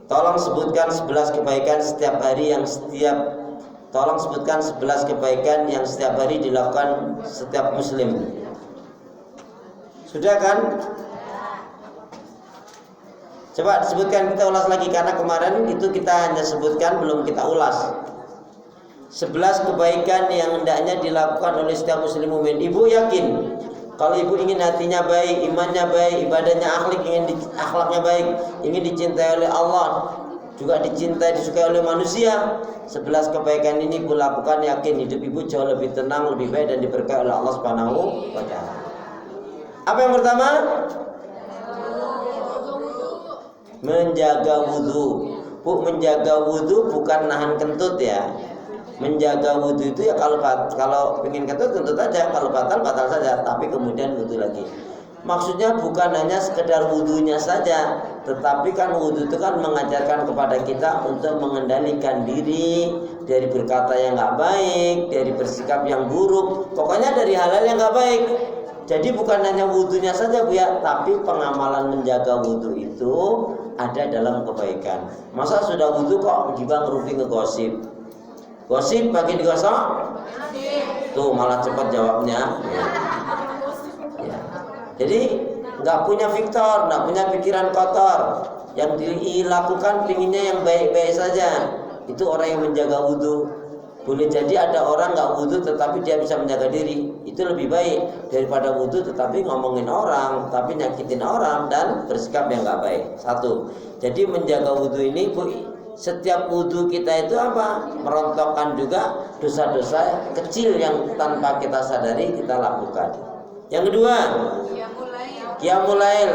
Tolong sebutkan 11 kebaikan setiap hari yang Tolong sebutkan 11 kebaikan yang setiap hari dilakukan setiap muslim. Sudah kan? Coba disebutkan, kita ulas lagi karena kemarin itu kita hanya sebutkan, belum kita ulas. 11 kebaikan yang hendaknya dilakukan oleh setiap muslim mukmin. Ibu yakin kalau ibu ingin hatinya baik, imannya baik, ibadahnya akhlaknya baik, ingin dicintai oleh Allah, juga dicintai, disukai oleh manusia, 11 kebaikan ini ibu lakukan, yakin hidup ibu jauh lebih tenang, lebih baik dan diberkahi oleh Allah Subhanahu wa taala. Apa yang pertama? Menjaga wudu. Bu, menjaga wudu bukan nahan kentut ya. Menjaga wudu itu ya kalau pengen kentut aja, kalau batal saja, tapi kemudian wudu lagi. Maksudnya bukan hanya sekedar wudunya saja, tetapi kan wudu itu kan mengajarkan kepada kita untuk mengendalikan diri dari berkata yang nggak baik, dari bersikap yang buruk, pokoknya dari hal-hal yang nggak baik. Jadi bukan hanya wudunya saja Bu ya, tapi pengamalan menjaga wudu itu ada dalam kebaikan. Masa sudah wudu kok gibah ngerumpi ngegosip? Gosip pagi digosok? Tuh malah cepat jawabnya. Ya. Jadi nggak punya Victor, nggak punya pikiran kotor. Yang dilakukan pinginnya yang baik-baik saja. Itu orang yang menjaga wudu. Boleh jadi ada orang nggak wudu tetapi dia bisa menjaga diri. Itu lebih baik daripada wudu tetapi ngomongin orang, tapi nyakitin orang dan bersikap yang nggak baik. Satu. Jadi menjaga wudu ini, Bu, setiap wudu kita itu apa? Merontokkan juga dosa-dosa kecil yang tanpa kita sadari kita lakukan. Yang kedua, qiyamul lail.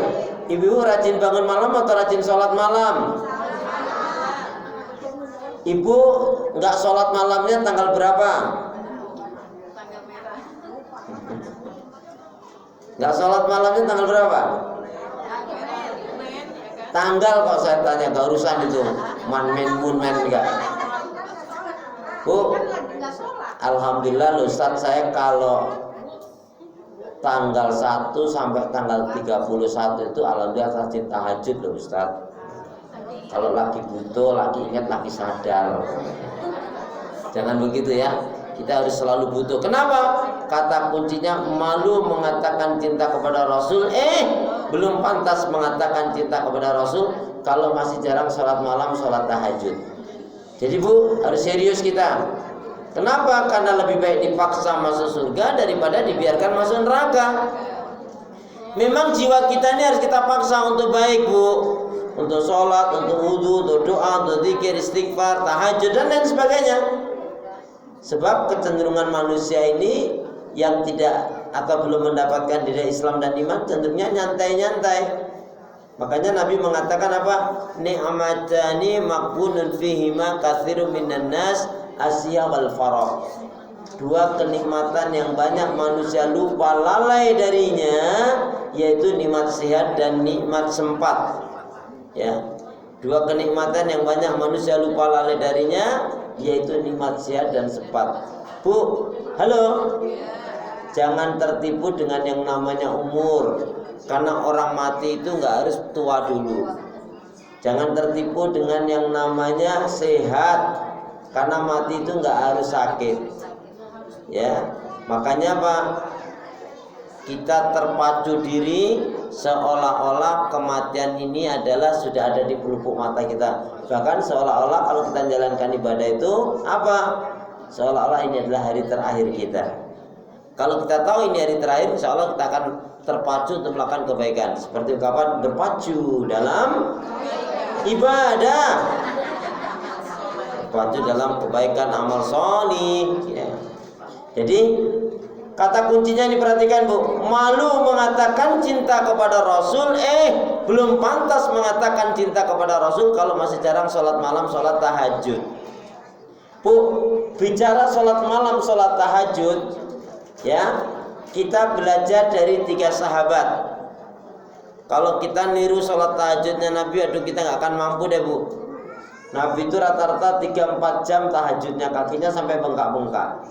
Ibu rajin bangun malam atau rajin sholat malam? Ibu nggak sholat malamnya tanggal berapa? Tanggal merah. Nggak sholat malamnya tanggal berapa? Tanggal kok saya tanya, nggak urusan itu moon enggak. Bu, alhamdulillah Ustaz, saya kalau tanggal 1 sampai tanggal 31 itu alhamdulillah rajin tahajud loh Ustaz. Kalau lagi butuh, lagi ingat, lagi sadar. Jangan begitu ya. Kita harus selalu butuh. Kenapa? Kata kuncinya malu mengatakan cinta kepada Rasul. Belum pantas mengatakan cinta kepada Rasul kalau masih jarang sholat malam, sholat tahajud. Jadi Bu, harus serius kita. Kenapa? Karena lebih baik dipaksa masuk surga daripada dibiarkan masuk neraka. Memang jiwa kita ini harus kita paksa untuk baik Bu. Untuk sholat, untuk wudhu, untuk doa, untuk zikir, istighfar, tahajud dan lain sebagainya. Sebab kecenderungan manusia ini yang tidak atau belum mendapatkan diri Islam dan iman cenderungnya nyantai-nyantai. Makanya Nabi mengatakan apa? Ni'matani maqbunun fihima katsirun minan nas asya wal farah. Dua kenikmatan yang banyak manusia lupa lalai darinya, yaitu nikmat sehat dan nikmat sempat. Ya, dua kenikmatan yang banyak manusia lupa lalai darinya, yaitu nikmat sehat dan sempat. Bu, halo. Jangan tertipu dengan yang namanya umur, karena orang mati itu nggak harus tua dulu. Jangan tertipu dengan yang namanya sehat, karena mati itu nggak harus sakit. Ya, makanya Pak, kita terpacu diri seolah-olah kematian ini adalah sudah ada di pelupuk mata kita. Bahkan seolah-olah kalau kita menjalankan ibadah itu apa? Seolah-olah ini adalah hari terakhir kita. Kalau kita tahu ini hari terakhir, insya Allah kita akan terpacu untuk melakukan kebaikan. Seperti ungkapan berpacu dalam ibadah, berpacu dalam kebaikan amal sholih. Ya. Jadi kata kuncinya diperhatikan Bu, malu mengatakan cinta kepada Rasul, belum pantas mengatakan cinta kepada Rasul kalau masih jarang sholat malam, sholat tahajud. Bu, bicara sholat malam, sholat tahajud, ya, kita belajar dari 3 sahabat. Kalau kita niru sholat tahajudnya Nabi, aduh kita nggak akan mampu deh Bu. Nabi itu rata-rata 3-4 jam tahajudnya, kakinya sampai bengkak-bengkak.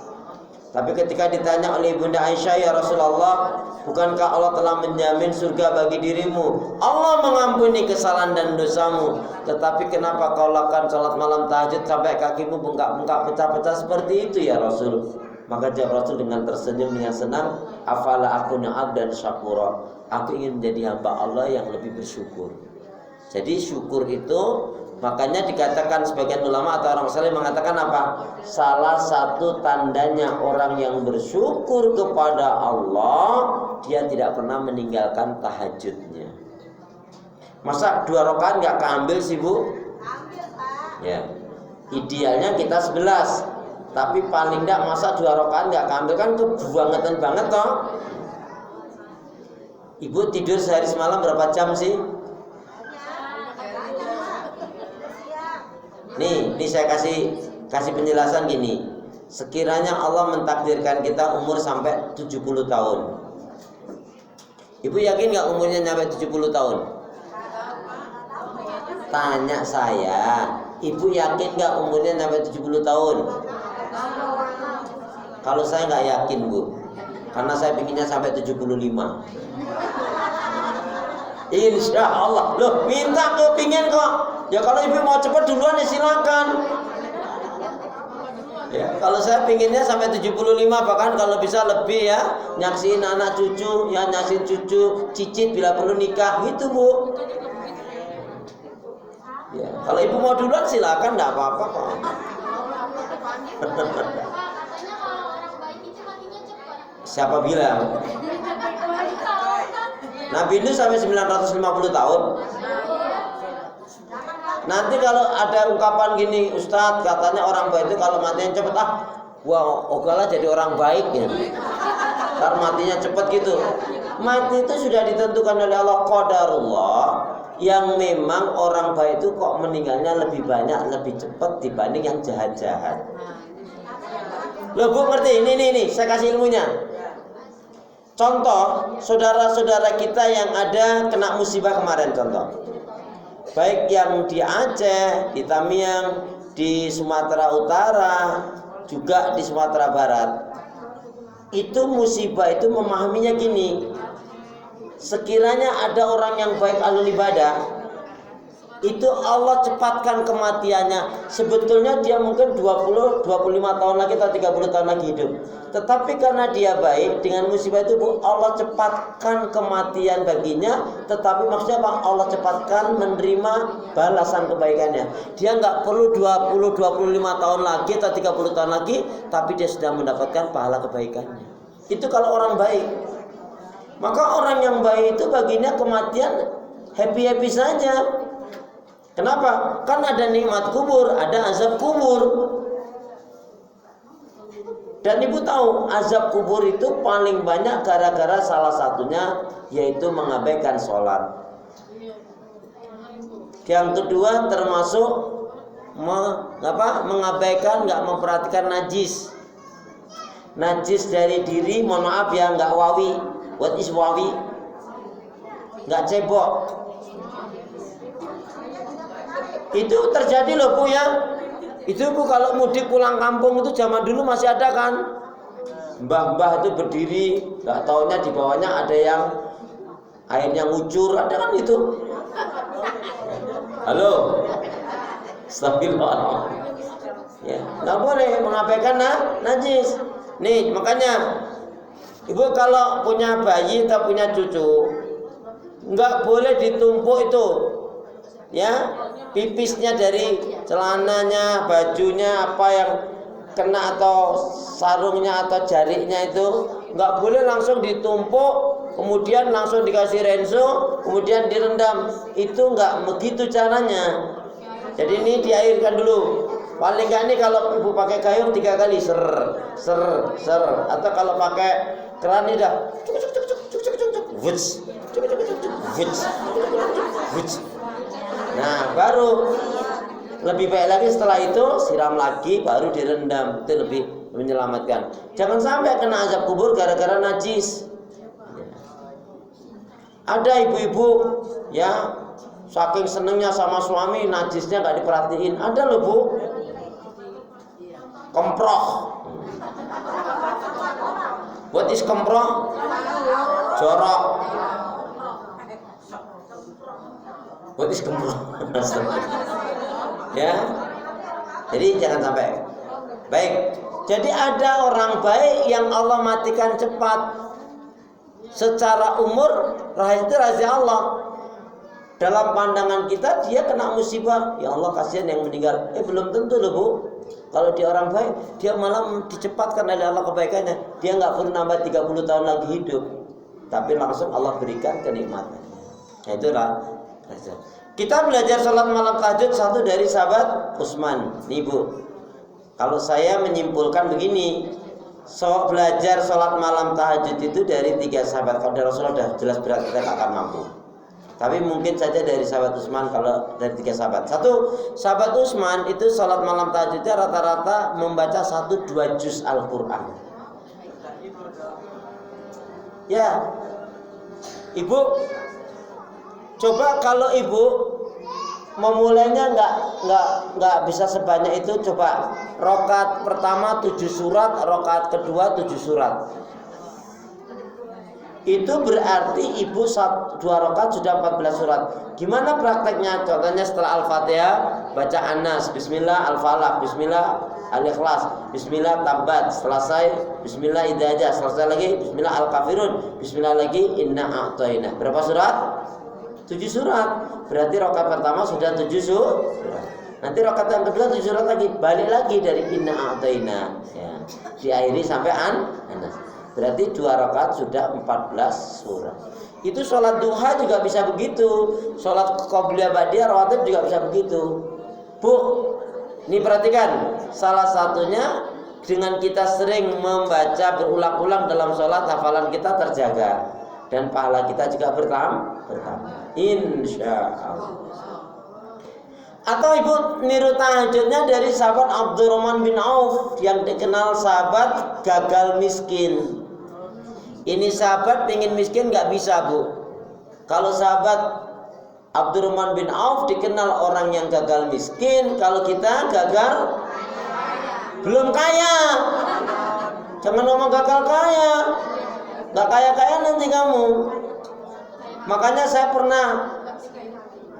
Tapi ketika ditanya oleh Bunda Aisyah, ya Rasulullah, bukankah Allah telah menjamin surga bagi dirimu? Allah mengampuni kesalahan dan dosamu. Tetapi kenapa kau lakukan sholat malam tahajud sampai kakimu bengkak-bengkak pecah-pecah seperti itu ya Rasul? Maka jawab Rasul dengan tersenyum dengan senang, afala akuna abdan syakura. Aku ingin menjadi hamba Allah yang lebih bersyukur. Jadi syukur itu, makanya dikatakan sebagian ulama atau orang saleh mengatakan apa? Salah satu tandanya orang yang bersyukur kepada Allah, dia tidak pernah meninggalkan tahajudnya. Masa 2 rakaat nggak keambil sih Bu? Ambil Pak. Ya, idealnya kita 11. Tapi paling tidak masa 2 rakaat nggak keambil kan kebangetan banget toh. Ibu tidur sehari semalam berapa jam sih? Nih saya kasih penjelasan gini. Sekiranya Allah mentakdirkan kita umur sampai 70 tahun. Ibu yakin nggak umurnya sampai 70 tahun? Tanya saya, ibu yakin nggak umurnya sampai 70 tahun? Kalau saya nggak yakin Bu, karena saya pinginnya sampai 75. Insya Allah. Loh, minta kepingin kok. Ya kalau ibu mau cepat duluan ya silakan. Ya, kalau saya pinginnya sampai 75, bahkan kalau bisa lebih ya, nyaksiin anak cucu, ya nyaksiin cucu, cicit bila perlu nikah gitu Bu. Ya, kalau ibu mau duluan silakan, enggak apa-apa kok. Siapa bilang? Nabi Nuh sampai 950 tahun. Nanti kalau ada ungkapan gini, Ustadz katanya orang baik itu kalau matinya cepet, wah ogalah jadi orang baik ya. Ntar matinya cepet gitu. Mati itu sudah ditentukan oleh Allah, qadarullah. Yang memang orang baik itu kok meninggalnya lebih banyak, lebih cepat dibanding yang jahat-jahat. Loh Bu ngerti? Ini saya kasih ilmunya. Contoh, saudara-saudara kita yang ada kena musibah kemarin contoh. Baik yang di Aceh, di Tamiang, di Sumatera Utara, juga di Sumatera Barat. Itu musibah itu memahaminya gini. Sekiranya ada orang yang baik ahlul ibadah, itu Allah cepatkan kematiannya. Sebetulnya dia mungkin 20, 25 tahun lagi atau 30 tahun lagi hidup. Tetapi karena dia baik, dengan musibah itu Allah cepatkan kematian baginya. Tetapi maksudnya apa? Allah cepatkan menerima balasan kebaikannya. Dia nggak perlu 20, 25 tahun lagi atau 30 tahun lagi, tapi dia sudah mendapatkan pahala kebaikannya. Itu kalau orang baik. Maka orang yang baik itu baginya kematian happy-happy saja. Kenapa? Kan ada nikmat kubur, ada azab kubur. Dan ibu tahu azab kubur itu paling banyak gara-gara salah satunya yaitu mengabaikan sholat. Yang kedua termasuk mengabaikan, nggak memperhatikan najis. Najis dari diri, mohon maaf ya, nggak wawi. What is wawi? Nggak cebok. Itu terjadi loh Bu ya. Itu Bu kalau mudik pulang kampung itu zaman dulu masih ada kan. Mbah-mbah itu berdiri, nggak taunya di bawahnya ada yang airnya ngucur, ada kan itu. Halo. Astagfirullah. Ya, nggak boleh mengabaikan najis. Nih makanya Ibu kalau punya bayi atau punya cucu, nggak boleh ditumpuk itu. Ya, pipisnya dari celananya, bajunya, apa yang kena atau sarungnya atau jariknya itu nggak boleh langsung ditumpuk, kemudian langsung dikasih renso, kemudian direndam. Itu nggak begitu caranya. Jadi ini diairkan dulu. Paling nggak nih kalau ibu pakai gayung 3 kali ser. Atau kalau pakai keran ini dah wuts. Nah baru lebih baik lagi setelah itu siram lagi baru direndam, itu lebih menyelamatkan. Jangan sampai kena azab kubur gara-gara najis. Ada ibu-ibu ya saking senengnya sama suami najisnya gak diperhatiin. Ada loh Bu, komproh. What is kemproh? Jorok. What is kemproh? Ya. Jadi jangan sampai. Baik. Jadi ada orang baik yang Allah matikan cepat. Secara umur rahasia Allah. Dalam pandangan kita dia kena musibah. Ya Allah kasihan yang meninggal. Belum tentu loh Bu. Kalau dia orang baik, dia malah dicepatkan oleh Allah kebaikannya. Dia nggak perlu nambah 30 tahun lagi hidup, tapi langsung Allah berikan kenikmatan. Nah, itulah. Kita belajar sholat malam tahajud satu dari sahabat Utsman. Nih Bu, kalau saya menyimpulkan begini, belajar sholat malam tahajud itu dari 3 sahabat. Kalau dari Rasulullah sudah jelas berat kita nggak akan mampu. Tapi mungkin saja dari sahabat Utsman kalau dari 3 sahabat. Satu, sahabat Utsman itu sholat malam tahajudnya rata-rata membaca 1-2 juz Al-Quran. Ya, Ibu, coba kalau Ibu memulainya nggak bisa sebanyak itu. Coba rakaat pertama 7 surat, rakaat kedua 7 surat. Itu berarti ibu 2 rakaat sudah 14 surat. Gimana prakteknya? Contohnya setelah Al-Fatihah baca An-Nas, Bismillah Al-Falaq, Bismillah Al-Ikhlas, Bismillah Tabbat, selesai Bismillah Idza, selesai lagi Bismillah Al-Kafirun, Bismillah lagi Inna A'tayna. Berapa surat? 7 surat. Berarti rakaat pertama sudah 7 surat. Nanti rakaat yang kedua 7 surat lagi, balik lagi dari Inna A'tayna ya. Diakhiri sampai An-Nas. Berarti 2 rakaat sudah 14 surat. Itu sholat duha juga bisa begitu. Sholat qobliyah ba'diyah rawatib juga bisa begitu. Bu, ini perhatikan. Salah satunya dengan kita sering membaca berulang-ulang dalam sholat, hafalan kita terjaga dan pahala kita juga bertambah. Insya Allah. Atau ibu niru tahajudnya dari sahabat Abdurrahman bin Auf yang dikenal sahabat gagal miskin. Ini sahabat pengen miskin nggak bisa Bu. Kalau sahabat Abdurrahman bin Auf dikenal orang yang gagal miskin. Kalau kita gagal belum kaya. Jangan ngomong gagal kaya. Nggak kaya-kaya nanti kamu. Makanya saya pernah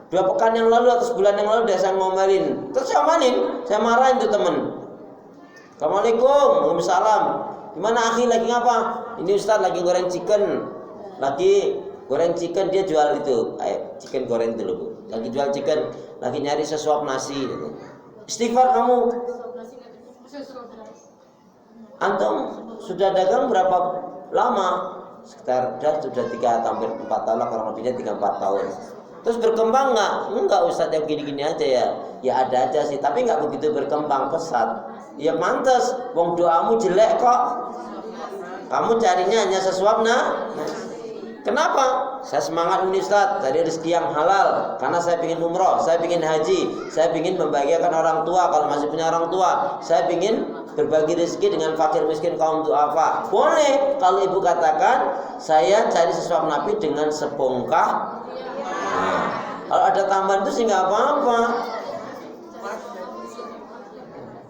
2 pekan yang lalu atau sebulan yang lalu saya ngomelin. Terus saya omelin, saya marahin tuh temen. Assalamualaikum, waalaikumsalam. Gimana akhi lagi ngapa? Ini Ustaz lagi goreng chicken. Lagi goreng chicken, dia jual itu. Chicken goreng dulu Bu. Lagi jual chicken, lagi nyari sesuap nasi gitu. Istighfar kamu. Antum sudah dagang berapa lama? Sekitar sudah 3 hampir 4 tahun lah, kurang lebihnya 3-4 tahun. Terus berkembang nggak? Enggak Ustaz, yang gini-gini aja ya. Ya ada aja sih, tapi nggak begitu berkembang pesat. Ya mantas, wong doamu jelek kok. Kamu carinya hanya sesuap Kenapa? Saya semangat ini Ustaz, cari rezeki yang halal. Karena saya ingin umroh, saya ingin haji, saya ingin membahagiakan orang tua kalau masih punya orang tua. Saya ingin berbagi rezeki dengan fakir miskin kaum duafa. Boleh kalau ibu katakan saya cari sesuap Nabi dengan sebongkah. Nah, kalau ada tambahan itu sih nggak apa-apa.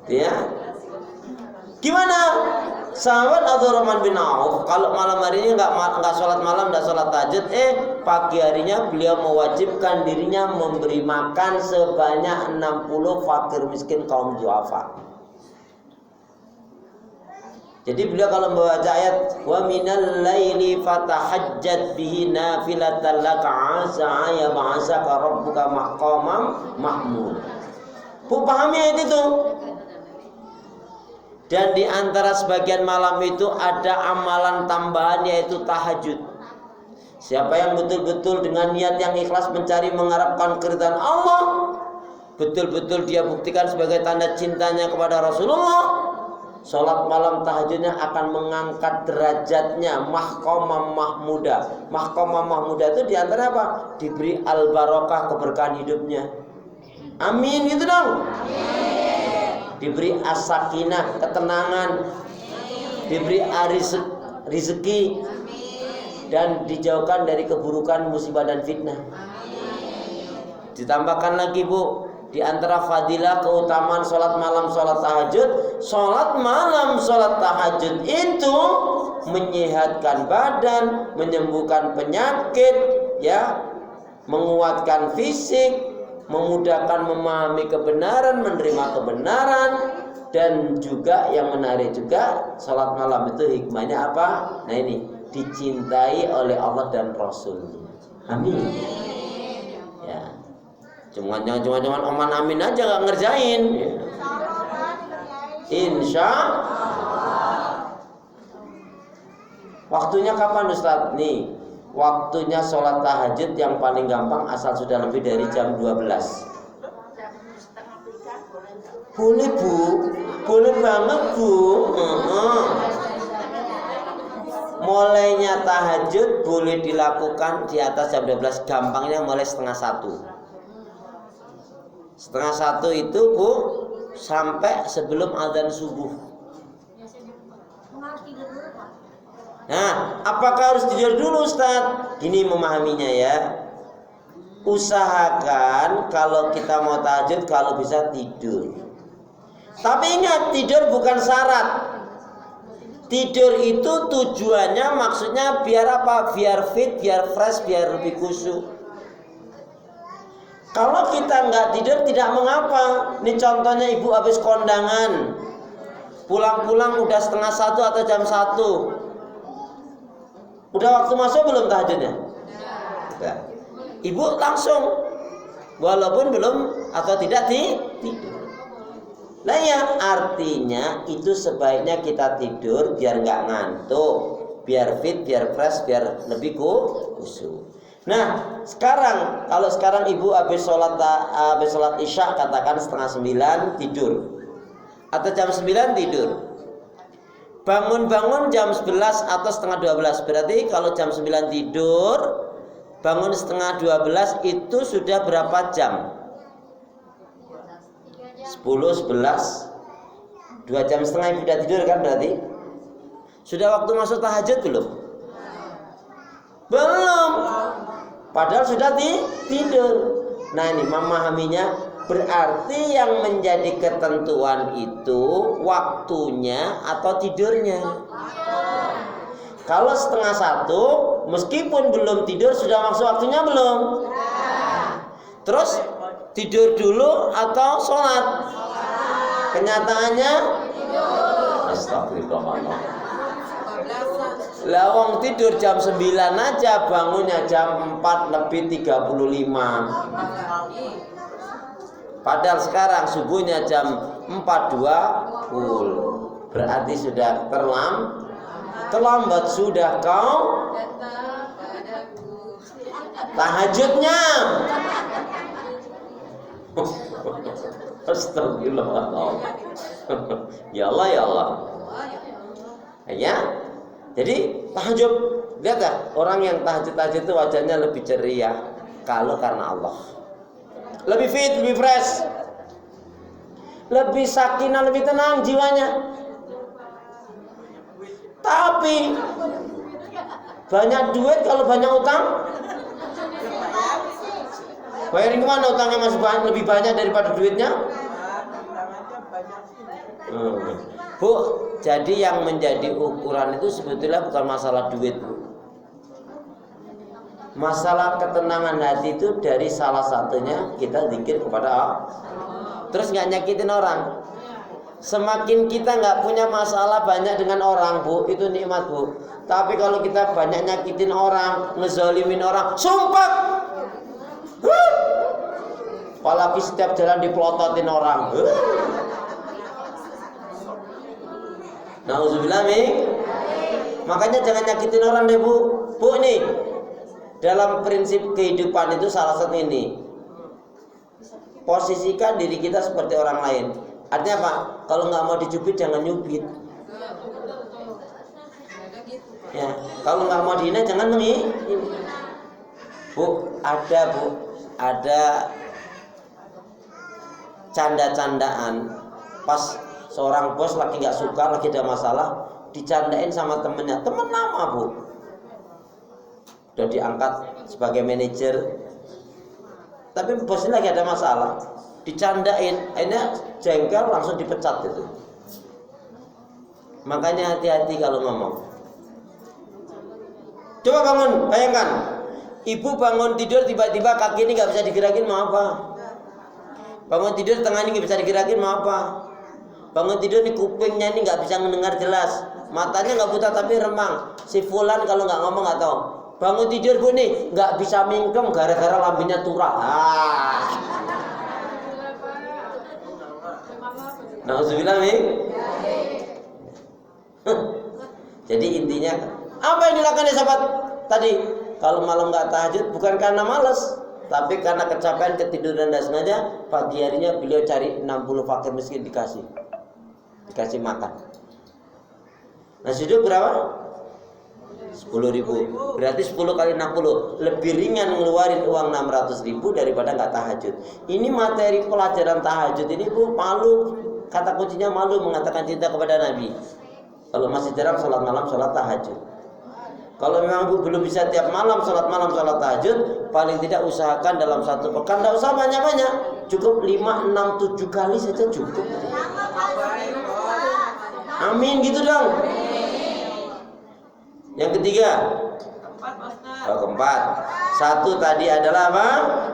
Ya. Gimana? Sahabat Abdurrahman bin Auf kalau malam harinya nggak sholat malam, nggak sholat tahajud, pagi harinya beliau mewajibkan dirinya memberi makan sebanyak 60 fakir miskin kaum duafa. Jadi beliau kalau membaca ayat wa minal laili fatahajjat bihi nafilatan laka asa ya ba'asaka rabbuka maqamam mahmud. Bu pahami ayat itu? Dan di antara sebagian malam itu ada amalan tambahan yaitu tahajud. Siapa yang betul-betul dengan niat yang ikhlas mencari mengharapkan keridhaan Allah, betul-betul dia buktikan sebagai tanda cintanya kepada Rasulullah, sholat malam tahajudnya akan mengangkat derajatnya mahkamah mahmuda. Mahkamah mahmuda itu diantara apa? Diberi al-barokah, keberkahan hidupnya. Amin gitu dong. Amin. Diberi as-sakinah, ketenangan. Diberi rezeki. Dan dijauhkan dari keburukan, musibah dan fitnah. Ditambahkan lagi Bu, di antara fadilah keutamaan sholat malam, sholat tahajud. Sholat malam, sholat tahajud itu menyehatkan badan, menyembuhkan penyakit, ya, menguatkan fisik, memudahkan memahami kebenaran, menerima kebenaran. Dan juga yang menarik juga, sholat malam itu hikmahnya apa? Nah ini, dicintai oleh Allah dan Rasul. Amin. Ya, cuman oman amin aja nggak ngerjain. Ya. Insya Allah. Waktunya kapan Ustaz? Nih, waktunya sholat tahajud yang paling gampang asal sudah lebih dari jam 12. Boleh Bu, boleh banget Bu. Mulainya tahajud boleh dilakukan di atas jam 12. Gampangnya mulai 12:30. 12:30 itu Bu sampai sebelum azan subuh. Nah, apakah harus tidur dulu Ustaz? Gini memahaminya ya. Usahakan kalau kita mau tahajud kalau bisa tidur. Tapi ingat, tidur bukan syarat. Tidur itu tujuannya maksudnya biar apa? Biar fit, biar fresh, biar lebih khusyuk. Kalau kita nggak tidur tidak mengapa. Ini contohnya ibu habis kondangan, pulang-pulang udah 12:30 atau jam 1. Udah waktu masuk belum tahajudnya? Udah. Ibu langsung, walaupun belum atau tidak tidur. Nah ya, artinya itu sebaiknya kita tidur biar nggak ngantuk, biar fit, biar fresh, biar lebih khusyuk. Nah, kalau sekarang ibu habis sholat isya, katakan 8:30 tidur, atau jam 9 tidur, bangun jam 11 atau 11:30. Berarti kalau jam 9 tidur, bangun 11:30 itu sudah berapa jam? 10, 11, 2 jam setengah ibu udah tidur kan berarti? Sudah waktu masuk tahajud belum? Belum. Padahal sudah tidur. Nah ini memahaminya, berarti yang menjadi ketentuan itu waktunya atau tidurnya. Kalau 12:30 meskipun belum tidur sudah masuk waktunya belum? Terus tidur dulu atau sholat? Kenyataannya astagfirullah. Lawang tidur jam 9 aja, bangunnya jam 4:35. Padahal sekarang subuhnya jam 4:20. Berarti sudah terlambat sudah kau tahajudnya. Astagfirullah. Ya Allah ya Allah. Ya. Jadi tahajud, lihat ya, orang yang tahajud itu wajahnya lebih ceria kalau karena Allah. Lebih fit, lebih fresh. Lebih sakinah, lebih tenang jiwanya. Tapi banyak duit kalau banyak utang. Bayarin kemana utangnya masih lebih banyak daripada duitnya? Bu, jadi yang menjadi ukuran itu sebetulnya bukan masalah duit, Bu. Masalah ketenangan hati itu dari salah satunya kita zikir kepada Allah. Terus nggak nyakitin orang. Semakin kita nggak punya masalah banyak dengan orang, Bu, itu nikmat, Bu. Tapi kalau kita banyak nyakitin orang, ngezalimin orang, sumpah. Apalagi setiap jalan dipelototin orang. Nauzubillah. Makanya jangan nyakitin orang deh, Bu. Bu nih, dalam prinsip kehidupan itu salah satu ini. Posisikan diri kita seperti orang lain. Artinya apa? Kalau nggak mau dicubit jangan nyubit. Ya, kalau nggak mau dihina jangan menghina. Bu, ada canda-candaan pas seorang bos lagi nggak suka, lagi ada masalah, dicandain sama temennya, temen lama, Bu, udah diangkat sebagai manajer, tapi bosnya lagi ada masalah, dicandain, akhirnya jengkel langsung dipecat itu. Makanya hati-hati kalau ngomong. Coba bangun, bayangkan. Ibu bangun tidur tiba-tiba kaki ini nggak bisa digerakin, mau apa? Bangun tidur tengah ini nggak bisa digerakin, mau apa? Bangun tidur nih kupingnya ini nggak bisa mendengar jelas, matanya nggak buta tapi remang. Si fulan kalau nggak ngomong nggak tahu. Bangun tidur bu nih nggak bisa mingkem gara-gara lambungnya turah. Nauzubillah min. Jadi intinya apa yang dilakukan sahabat tadi? Kalau malam nggak tahajud bukan karena malas, tapi karena kecapean, ketiduran dan sengaja. Pagi harinya beliau cari 60 fakir miskin dikasih makan. Nasi uduk berapa? 10.000. Berarti 10 kali 60 lebih ringan ngeluarin uang 600.000 daripada nggak tahajud. Ini materi pelajaran tahajud ini bu, malu, kata kuncinya malu mengatakan cinta kepada Nabi. Kalau masih jarang sholat malam, sholat tahajud. Kalau memang bu belum bisa tiap malam, sholat tahajud, paling tidak usahakan dalam satu pekan. Tidak usah banyak-banyak, cukup 5, 6, 7 kali saja cukup. Amin gitu dong. Yang ketiga, keempat, satu tadi adalah apa?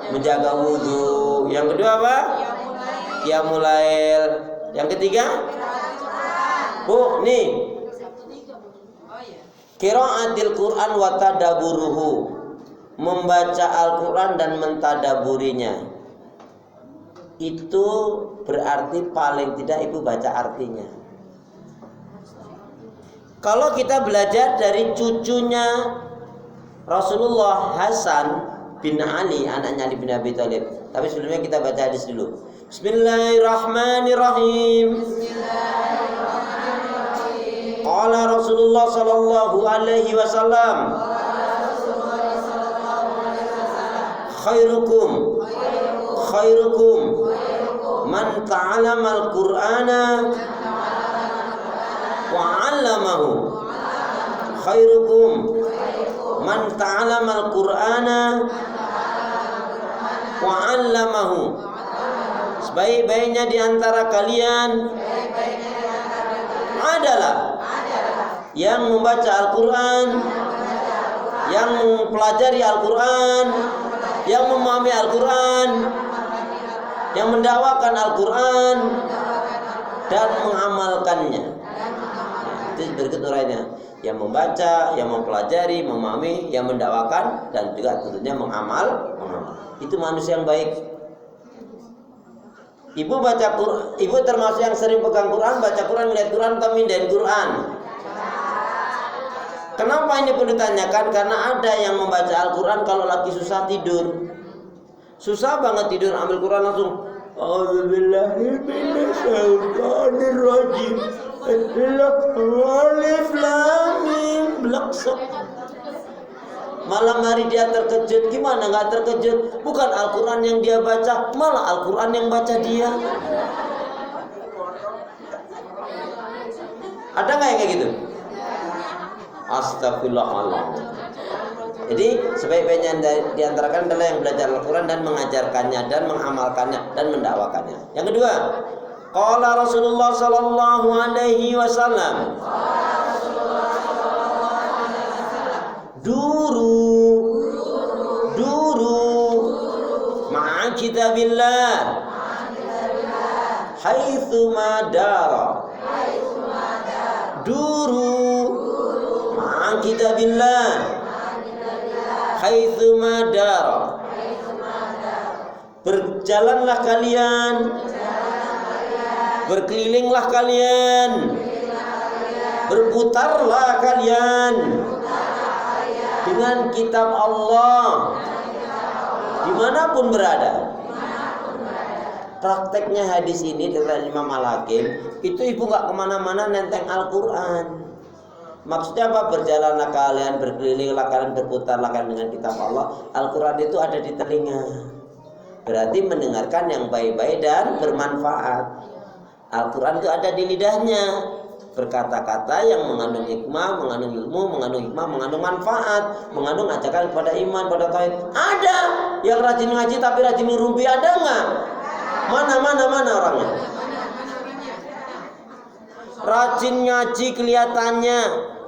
Menjaga wudhu. Yang kedua apa? Qiyamul lail. Yang ketiga, bu, nih, qiraatil Quran wa tadabburuhu, membaca Al-Quran dan mentadaburinya. Itu berarti paling tidak ibu baca artinya. Kalau kita belajar dari cucunya Rasulullah, Hasan bin Ali, anaknya Ali bin Abi Thalib. Tapi sebelumnya kita baca hadis dulu. Bismillahirrahmanirrahim. Qala Rasulullah sallallahu alaihi wasallam, khairukum man ta'allama al-Qur'ana wa 'allamahu. Khairukum man ta'allama al-Qur'ana wa 'allamahu. Sebaik-baiknya di antara kalian adalah yang membaca Al-Quran, yang mempelajari Al-Quran, yang memahami Al-Quran, yang mendakwakan Al-Quran dan mengamalkannya. Itu berikut urainya. Yang membaca, yang mempelajari, memahami, yang mendakwakan dan juga tentunya mengamal. Itu manusia yang baik. Ibu baca Quran, ibu termasuk yang sering pegang Quran, baca Quran, melihat Quran, atau mindahin Quran. Kenapa ini perlu ditanyakan? Karena ada yang membaca Al-Quran kalau lagi susah tidur. Susah banget tidur, ambil Quran langsung A'udzubillahiminasyaitonirrajim. Alif lam mim, bleksek. Malam hari dia terkejut. Gimana nggak terkejut? Bukan Al-Quran yang dia baca, malah Al-Quran yang baca dia. Ada nggak yang kayak gitu? Astagfirullahaladzim. Jadi sebaik-baiknya diantarakan adalah yang belajar Al-Quran dan mengajarkannya dan mengamalkannya dan mendakwakannya. Yang kedua, qala Rasulullah sallallahu alaihi wasallam, Duru ma'a kitabillah haitsu madara. Duru ma'a kitabillah haitsu madara. Berjalanlah kalian, berkelilinglah kalian, berputarlah kalian dengan kitab Allah dimanapun berada. Prakteknya hadis ini dari Imam Al-Hakim, itu ibu nggak kemana-mana nenteng Al-Quran. Maksudnya apa? Berjalanlah kalian, berkelilinglah kalian, berputarlah kalian dengan kitab Allah. Al-Quran itu ada di telinga, berarti mendengarkan yang baik-baik dan bermanfaat. Al-Quran itu ada di lidahnya, berkata-kata yang mengandung hikmah, mengandung ilmu, mengandung hikmah, mengandung manfaat, mengandung ajakan kepada iman, pada tauhid. Ada yang rajin ngaji tapi rajin ngerumpi, ada nggak? Mana orangnya? Rajin ngaji kelihatannya,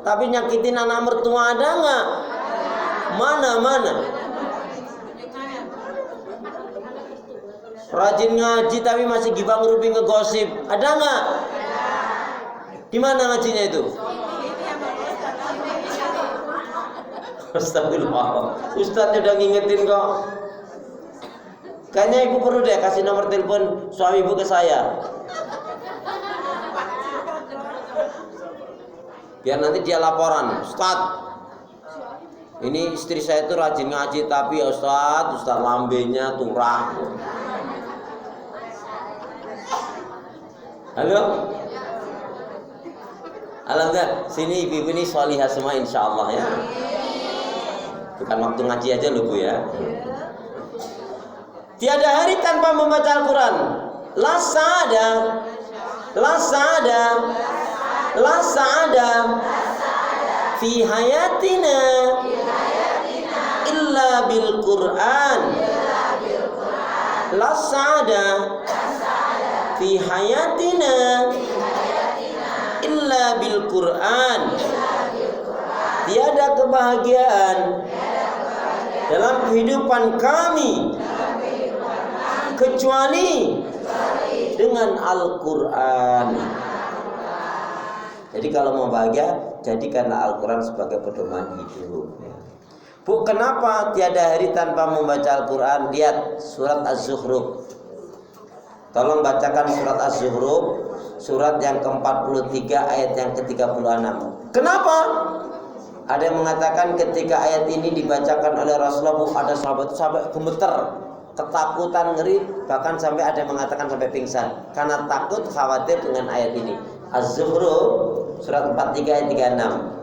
tapi nyakitin anak mertua, ada nggak? Mana? Rajin ngaji tapi masih gibah ngerubing ngegosip. Ada nggak? Di mana ngajinya itu? Astagfirullah. Ustadz udah ngingetin kok. Kayaknya ibu perlu deh kasih nomor telepon suami ibu ke saya. Biar nanti dia laporan, Ustadz, ini istri saya itu rajin ngaji tapi ya Ustadz lambenya turah. Halo? Alhamdulillah, sini ibu ini sholihah semua insya Allah ya. Bukan waktu ngaji aja loh Bu ya. Tiada hari tanpa membaca Al-Quran. La sa'ada fi hayatina illa bil Quran. La sa'ada fi hayatina illa bil Quran. Tiada kebahagiaan dalam kehidupan kami kecuali dengan Al-Quran. Jadi kalau mau bahagia, jadikanlah Al-Quran sebagai pedoman hidup. Bu, kenapa tiada hari tanpa membaca Al-Quran? Lihat surat Az-Zukhruf. Tolong bacakan surat Az-Zukhruf, surat yang ke-43 ayat yang ke-36. Kenapa? Ada yang mengatakan ketika ayat ini dibacakan oleh Rasulullah, ada sahabat sampai gemeter, ketakutan, ngeri, bahkan sampai ada yang mengatakan sampai pingsan karena takut, khawatir dengan ayat ini. Az-Zukhruf surat 43 ayat 36.